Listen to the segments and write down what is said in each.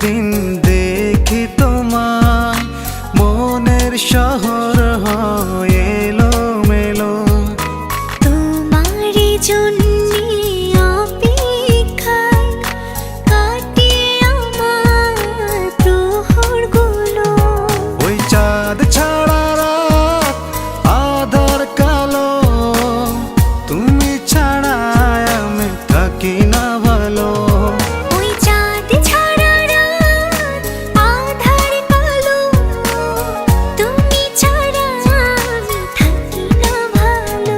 দিন দেখি তোমায়, মনের শহর হয় এলোমেলো। তোমারই জন্যে অপেক্ষায় কাটে আমার প্রহরগুলো। ওই চাঁদ ছাড়া রাত আঁধার কালো, তুমি ছাড়া আমি থাকি না ভালো। ওই চাঁদ ছাড়া রাত আঁধার কালো, তুমি ছাড়া আমি থাকি না ভালো।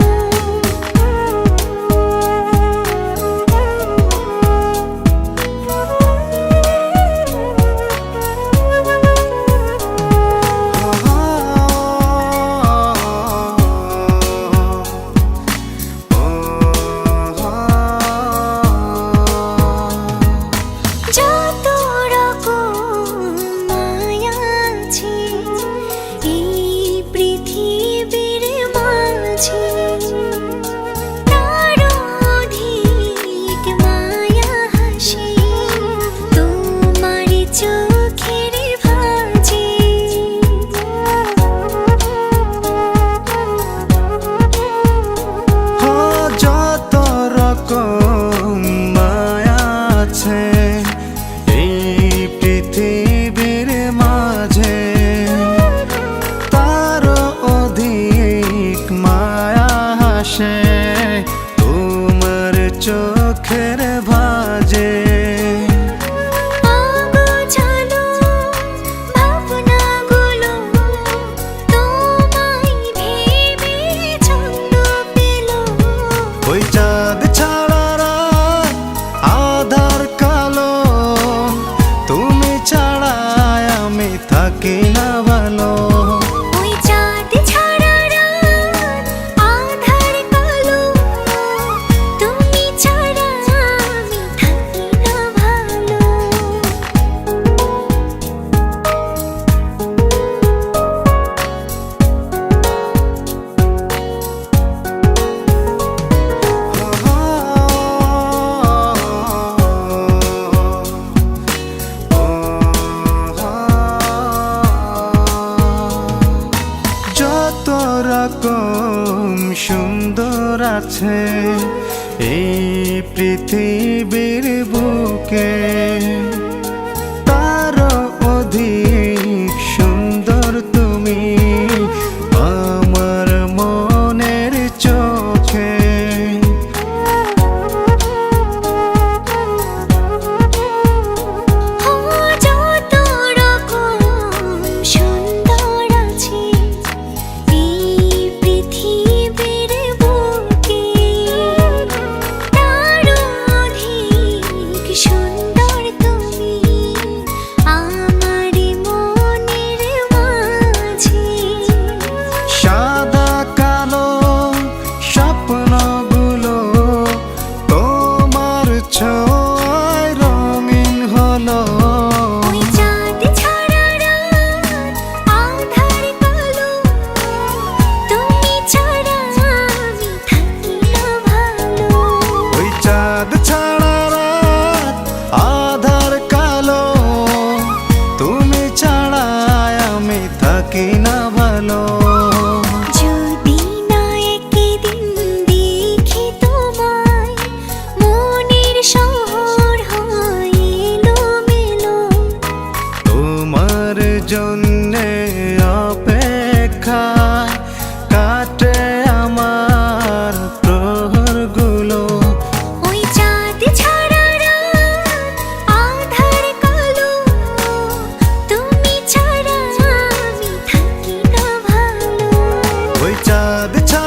যত রকম মায়া আছে এই পৃথিবীর মাঝে, তার অধিক মায়া হাসে তোমার চোখের ভাঁজে। যত রকম মায়া আছে এই পৃথিবীর মাঝে, তার অধিক মায়া হাসে তোমার চোখের ভাঁজে। অগোছালো ভাবনাগুলো তোমায় ভেবে ছন্দ পেল। ওই চাঁদ ছাড়া রাত আঁধার কালো, তুমি ছাড়া আমি থাকি না ভালো। ওই চাঁদ ছাড়া রাত আঁধার কালো, তুমি ছাড়া আমি থাকি না ভালো। যত রকম সুন্দর আছে এই পৃথিবীর বুকে, তার অধিক সুন্দর তুমি আমার মনের চোখে। যত রকম সুন্দর আছে এই পৃথিবীর বুকে, তার অধিক সুন্দর তুমি আমার মনের মাঝে। সাদা কালো স্বপ্নগুলো তোমার ছোঁয়ায় রঙিন হলো। ওই চাঁদ ছাড়া রাত আঁধার কালো, তুমি ছাড়া আমি থাকি না ভালো। ওই চাঁদ ছাড়া রাত আঁধার কালো, তুমি ছাড়া আমি থাকি না ভালো। যদি না একদিন দেখি তোমায়, মনের শহর হয় এলোমেলো। তোমার জন্যে অপেক্ষায় কাটে আমার প্রহরগুলো। ওই চাঁদ ছাড়া রাত আঁধার কালো, তুমি ছাড়া আমি থাকি না ভালো। ওই চাঁদ ছাড়া